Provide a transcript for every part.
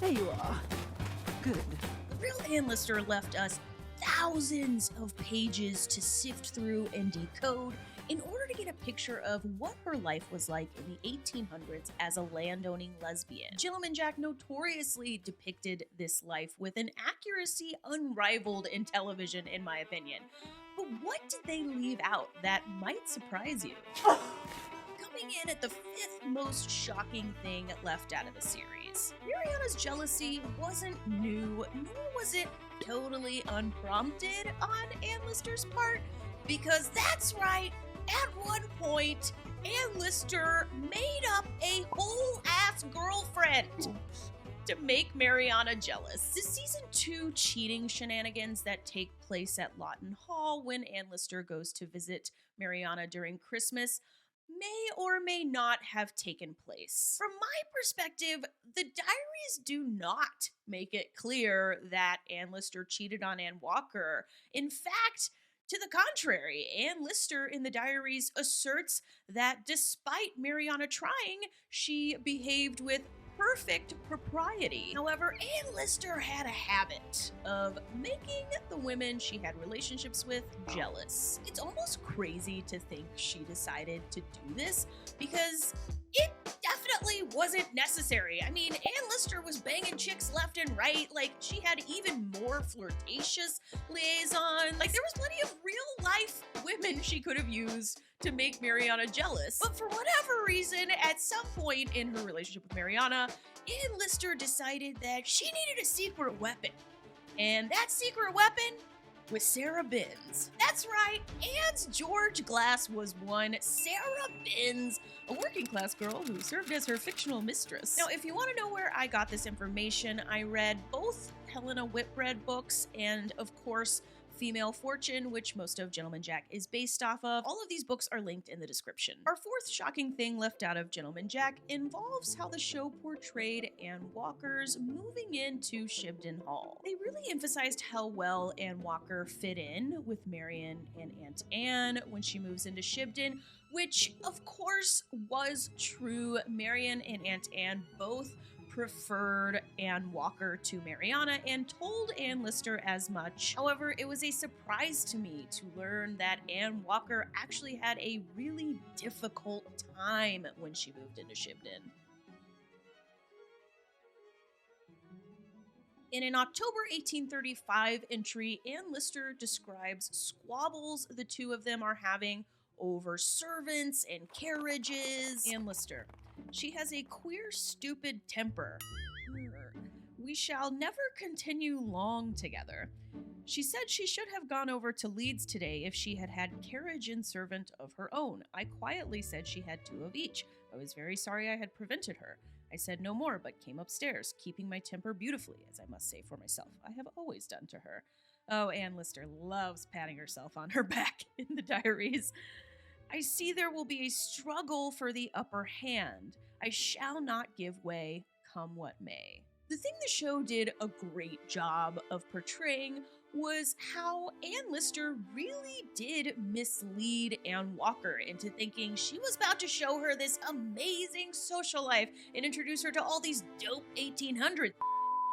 There you are. Good. The real Anne Lister left us thousands of pages to sift through and decode in order to get a picture of what her life was like in the 1800s as a landowning lesbian. Gentlemanjack notoriously depicted this life with an accuracy unrivaled in television, in my opinion. But what did they leave out that might surprise you? Coming in at the fifth most shocking thing left out of the series, Mariana's jealousy wasn't new, nor was it totally unprompted on Anne Lister's part, because that's right, at one point, Anne Lister made up a whole-ass girlfriend to make Mariana jealous. The season 2 cheating shenanigans that take place at Lawton Hall when Anne Lister goes to visit Mariana during Christmas may or may not have taken place. From my perspective, the diaries do not make it clear that Anne Lister cheated on Anne Walker. In fact, to the contrary, Anne Lister in the diaries asserts that despite Mariana trying, she behaved with perfect propriety. However, Anne Lister had a habit of making the women she had relationships with jealous. It's almost crazy to think she decided to do this because it definitely wasn't necessary. I mean, Anne Lister was banging chicks left and right. Like, she had even more flirtatious liaisons. Like, there was plenty of real life women she could have used to make Mariana jealous. But for whatever reason, at some point in her relationship with Mariana, Anne Lister decided that she needed a secret weapon. And that secret weapon was Sarah Binns. That's right, Anne's George Glass was one Sarah Binns, a working class girl who served as her fictional mistress. Now, if you want to know where I got this information, I read both Helena Whitbread books and, of course, Female Fortune, which most of Gentlemanjack is based off of. All of these books are linked in the description. Our fourth shocking thing left out of Gentlemanjack involves how the show portrayed Anne Walker's moving into Shibdin Hall. They really emphasized how well Anne Walker fit in with Marian and Aunt Anne when she moves into Shibdin, which of course was true. Marian and Aunt Anne both preferred Anne Walker to Mariana and told Anne Lister as much. However, it was a surprise to me to learn that Anne Walker actually had a really difficult time when she moved into Shibdin. In an October 1835 entry, Anne Lister describes squabbles the two of them are having over servants and carriages. Anne Lister: she has a queer, stupid temper. We shall never continue long together. She said she should have gone over to Leeds today if she had had carriage and servant of her own. I quietly said she had 2 of each. I was very sorry I had prevented her. I said no more, but came upstairs, keeping my temper beautifully, as I must say for myself. I have always done to her. Oh, Anne Lister loves patting herself on her back in the diaries. I see there will be a struggle for the upper hand. I shall not give way, come what may. The thing the show did a great job of portraying was how Anne Lister really did mislead Anne Walker into thinking she was about to show her this amazing social life and introduce her to all these dope 1800s.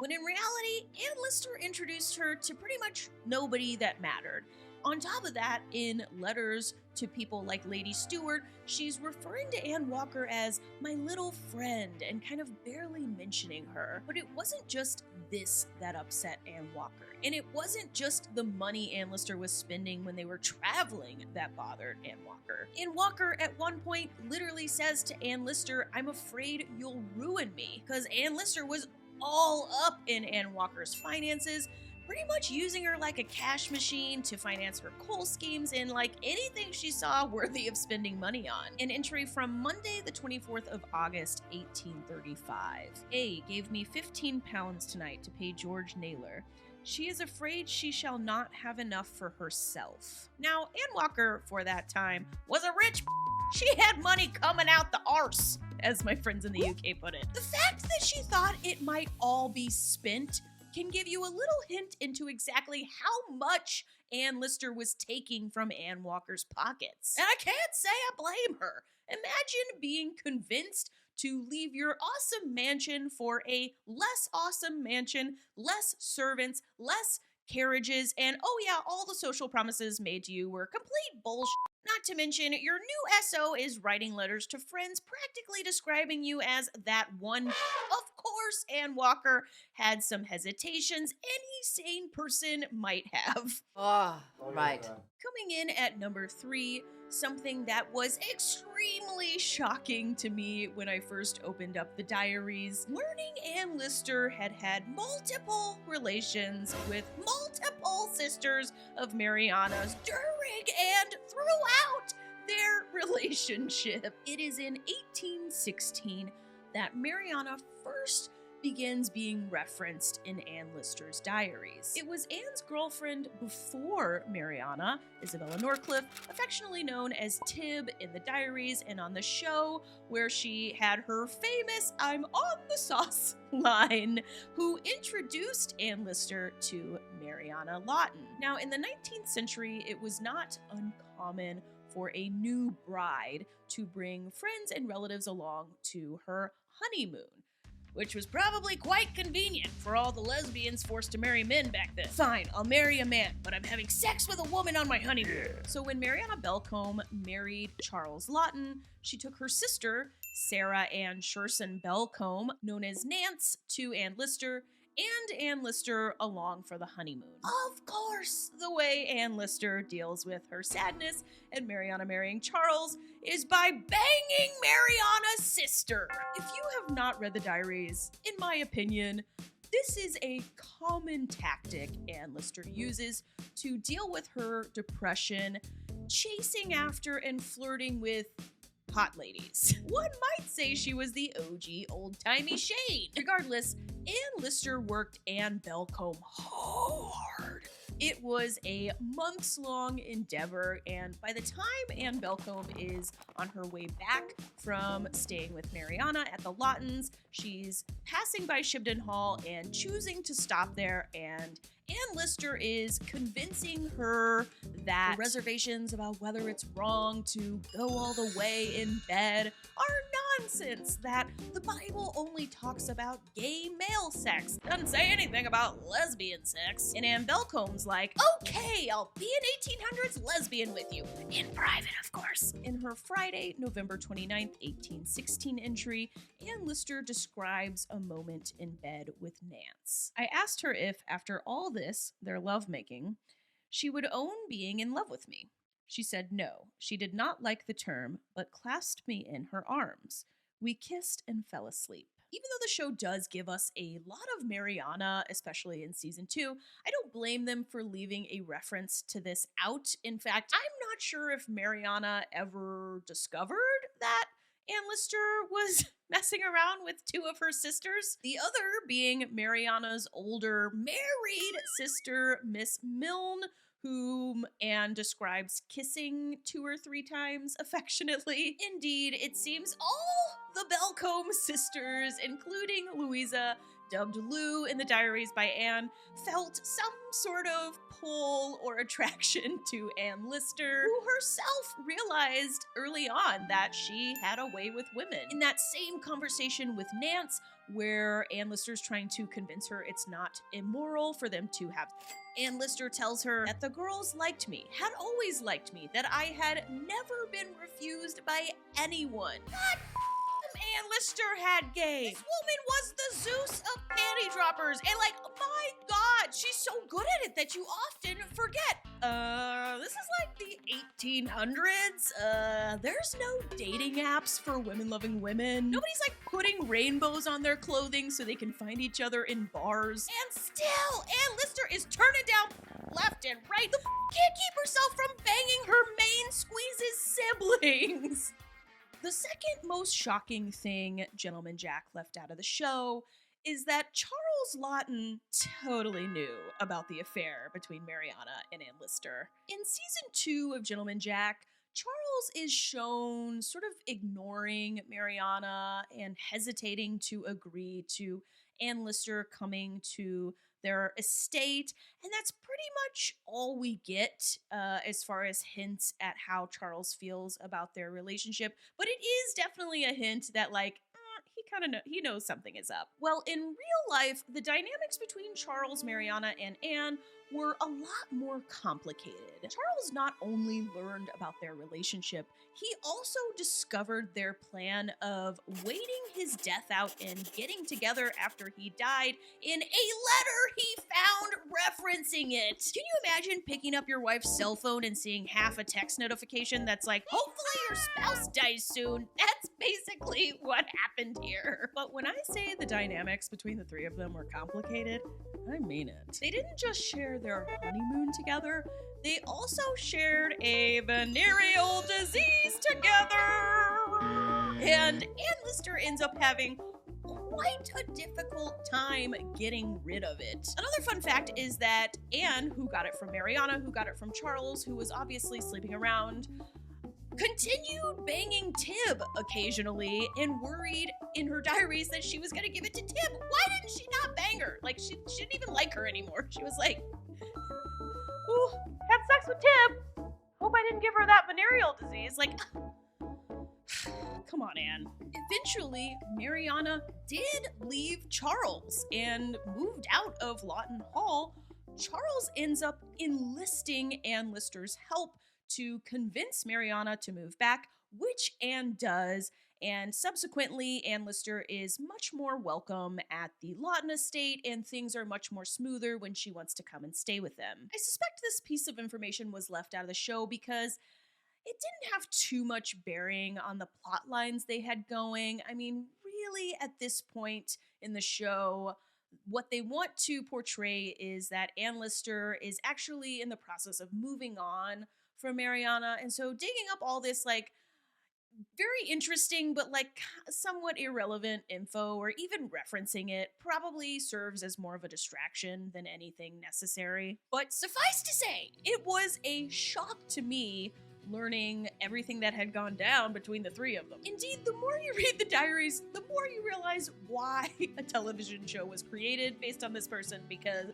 When in reality, Anne Lister introduced her to pretty much nobody that mattered. On top of that, in letters to people like Lady Stewart, she's referring to Anne Walker as my little friend and kind of barely mentioning her. But it wasn't just this that upset Anne Walker. And it wasn't just the money Anne Lister was spending when they were traveling that bothered Anne Walker. Anne Walker at one point literally says to Anne Lister, "I'm afraid you'll ruin me," because Anne Lister was all up in Anne Walker's finances, pretty much using her like a cash machine to finance her coal schemes and like anything she saw worthy of spending money on. An entry from Monday, the 24th of August, 1835. A gave me 15 pounds tonight to pay George Naylor. She is afraid she shall not have enough for herself. Now, Anne Walker, for that time, was a rich She had money coming out the arse, as my friends in the UK put it. The fact that she thought it might all be spent can give you a little hint into exactly how much Anne Lister was taking from Anne Walker's pockets. And I can't say I blame her. Imagine being convinced to leave your awesome mansion for a less awesome mansion, less servants, less carriages, and oh yeah, all the social promises made to you were complete bullshit. Not to mention, your new SO is writing letters to friends practically describing you as that one. Of course, Anne Walker had some hesitations any sane person might have. Oh, right. Coming in at number 3, something that was extremely shocking to me when I first opened up the diaries, learning Anne Lister had had multiple relations with multiple sisters of Mariana's during and throughout their relationship. It is in 1816 that Mariana first begins being referenced in Anne Lister's diaries. It was Anne's girlfriend before Mariana, Isabella Norcliffe, affectionately known as Tib in the diaries and on the show, where she had her famous "I'm on the sauce" line, who introduced Anne Lister to Mariana Lawton. Now, in the 19th century, it was not uncommon for a new bride to bring friends and relatives along to her honeymoon, which was probably quite convenient for all the lesbians forced to marry men back then. Fine, I'll marry a man, but I'm having sex with a woman on my honeymoon. So when Mariana Belcombe married Charles Lawton, she took her sister, Sarah Ann Sherson Belcombe, known as Nance, to Anne Lister, and Anne Lister along for the honeymoon. Of course, the way Anne Lister deals with her sadness and Mariana marrying Charles is by banging Mariana's sister. If you have not read the diaries, in my opinion, this is a common tactic Anne Lister uses to deal with her depression, chasing after and flirting with hot ladies. One might say she was the OG old-timey Shane. Regardless, Anne Lister worked Anne Belcombe hard. It was a months-long endeavor, and by the time Anne Belcombe is on her way back from staying with Mariana at the Lawtons, she's passing by Shibdin Hall and choosing to stop there, and Anne Lister is convincing her that the reservations about whether it's wrong to go all the way in bed are nonsense, that the Bible only talks about gay male sex, doesn't say anything about lesbian sex. And Anne Belcombe's like, okay, I'll be an 1800s lesbian with you, in private of course. In her Friday, November 29th, 1816 entry, Anne Lister describes a moment in bed with Nance. I asked her if, after all this, their lovemaking, she would own being in love with me. She said no, she did not like the term, but clasped me in her arms. We kissed and fell asleep. Even though the show does give us a lot of Mariana, especially in season 2, I don't blame them for leaving a reference to this out. In fact, I'm not sure if Mariana ever discovered that Anne Lister was messing around with 2 of her sisters. The other being Mariana's older married sister, Miss Milne, whom Anne describes kissing 2 or 3 times affectionately. Indeed, it seems all the Belcombe sisters, including Louisa, dubbed Lou in the diaries by Anne, felt some sort of pull or attraction to Anne Lister, who herself realized early on that she had a way with women. In that same conversation with Nance, where Anne Lister's trying to convince her it's not immoral for them to have, Anne Lister tells her that the girls liked me, had always liked me, that I had never been refused by anyone. God, Anne Lister had game. This woman was the Zeus of panty droppers, and like, my God, she's so good at it that you often forget. This is like the 1800s. There's no dating apps for women-loving women. Nobody's like putting rainbows on their clothing so they can find each other in bars. And still, Anne Lister is turning down left and right. The can't keep herself from banging her main squeeze's siblings. The second most shocking thing Gentleman Jack left out of the show is that Charles Lawton totally knew about the affair between Mariana and Anne Lister. In season 2 of Gentleman Jack, Charles is shown sort of ignoring Mariana and hesitating to agree to Anne Lister coming to their estate, and that's pretty much all we get as far as hints at how Charles feels about their relationship. But it is definitely a hint that, like, he knows something is up. Well, in real life, the dynamics between Charles, Mariana, and Anne were a lot more complicated. Charles not only learned about their relationship, he also discovered their plan of waiting his death out and getting together after he died in a letter he found referencing it. Can you imagine picking up your wife's cell phone and seeing half a text notification that's like, hopefully your spouse dies soon? That's basically what happened here. But when I say the dynamics between the three of them were complicated, I mean it. They didn't just share their honeymoon together, they also shared a venereal disease together. And Anne Lister ends up having quite a difficult time getting rid of it. Another fun fact is that Anne, who got it from Mariana, who got it from Charles, who was obviously sleeping around, continued banging Tib occasionally and worried in her diaries that she was going to give it to Tib. Why didn't she not bang her? Like, she didn't even like her anymore. She was like, ooh, had sex with Tib. Hope I didn't give her that venereal disease. Like, come on, Anne. Eventually, Mariana did leave Charles and moved out of Lawton Hall. Charles ends up enlisting Anne Lister's help to convince Mariana to move back, which Anne does, and subsequently Anne Lister is much more welcome at the Lawton estate, and things are much more smoother when she wants to come and stay with them. I suspect this piece of information was left out of the show because it didn't have too much bearing on the plot lines they had going. I mean, really, at this point in the show, what they want to portray is that Anne Lister is actually in the process of moving on from Mariana, and so digging up all this, like, very interesting but, like, somewhat irrelevant info, or even referencing it, probably serves as more of a distraction than anything necessary. But suffice to say, it was a shock to me learning everything that had gone down between the three of them. Indeed, the more you read the diaries, the more you realize why a television show was created based on this person, because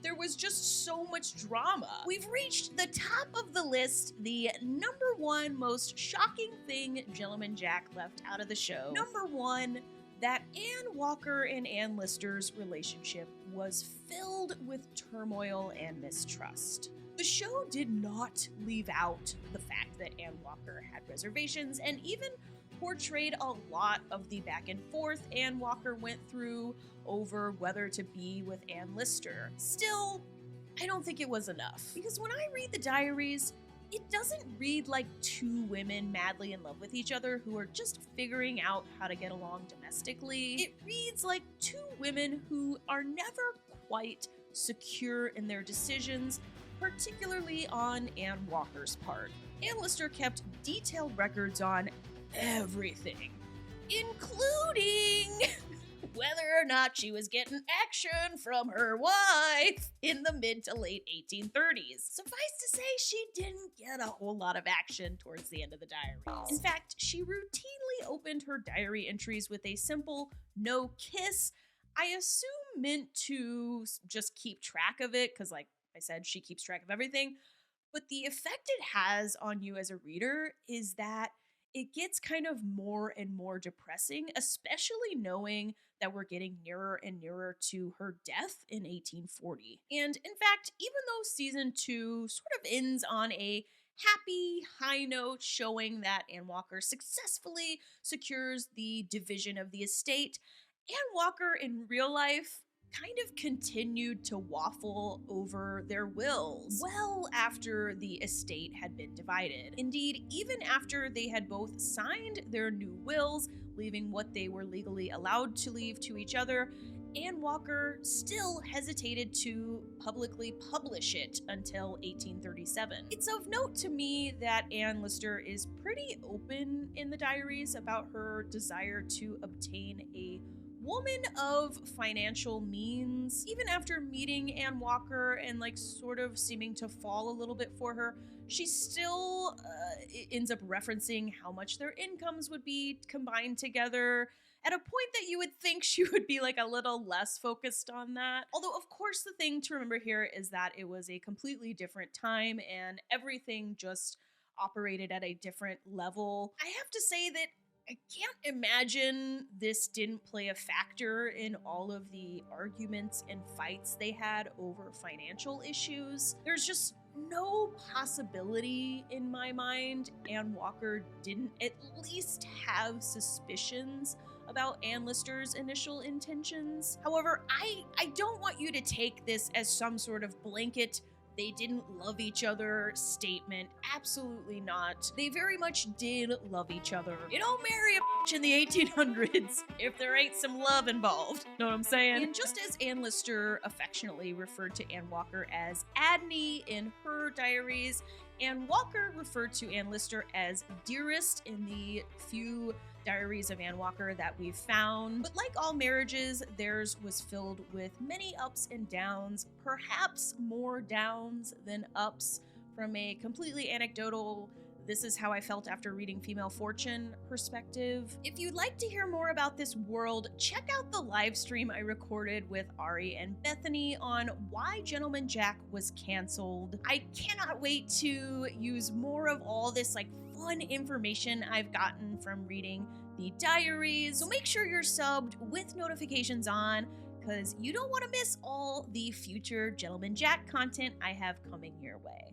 there was just so much drama. We've reached the top of the list, the number one most shocking thing Gentlemanjack left out of the show. Number one, that Anne Walker and Anne Lister's relationship was filled with turmoil and mistrust. The show did not leave out the fact that Anne Walker had reservations, and even portrayed a lot of the back and forth Anne Walker went through over whether to be with Anne Lister. Still, I don't think it was enough, because when I read the diaries, it doesn't read like two women madly in love with each other who are just figuring out how to get along domestically. It reads like two women who are never quite secure in their decisions, particularly on Anne Walker's part. Anne Lister kept detailed records on everything, including whether or not she was getting action from her wife in the mid to late 1830s. Suffice to say, she didn't get a whole lot of action towards the end of the diaries. In fact, she routinely opened her diary entries with a simple no kiss, I assume meant to just keep track of it, because like I said, she keeps track of everything. But the effect it has on you as a reader is that it gets kind of more and more depressing, especially knowing that we're getting nearer and nearer to her death in 1840. And in fact, even though season 2 sort of ends on a happy high note showing that Anne Walker successfully secures the division of the estate, Anne Walker in real life kind of continued to waffle over their wills well after the estate had been divided. Indeed, even after they had both signed their new wills, leaving what they were legally allowed to leave to each other, Anne Walker still hesitated to publicly publish it until 1837. It's of note to me that Anne Lister is pretty open in the diaries about her desire to obtain a woman of financial means. Even after meeting Anne Walker and like sort of seeming to fall a little bit for her, she still ends up referencing how much their incomes would be combined together, at a point that you would think she would be like a little less focused on that. Although, of course, the thing to remember here is that it was a completely different time and everything just operated at a different level. I have to say that I can't imagine this didn't play a factor in all of the arguments and fights they had over financial issues. There's just no possibility in my mind Anne Walker didn't at least have suspicions about Anne Lister's initial intentions. However, I don't want you to take this as some sort of blanket they didn't love each other statement. Absolutely not. They very much did love each other. You don't marry a bitch in the 1800s if there ain't some love involved. Know what I'm saying? And just as Anne Lister affectionately referred to Anne Walker as Adney in her diaries, Anne Walker referred to Anne Lister as dearest in the few diaries of Anne Walker that we've found. But like all marriages, theirs was filled with many ups and downs, perhaps more downs than ups. From a completely anecdotal, this is how I felt after reading Female Fortune perspective. If you'd like to hear more about this world, check out the live stream I recorded with Ari and Bethany on why Gentleman Jack was canceled. I cannot wait to use more of all this fun information I've gotten from reading the diaries. So make sure you're subbed with notifications on, because you don't want to miss all the future Gentleman Jack content I have coming your way.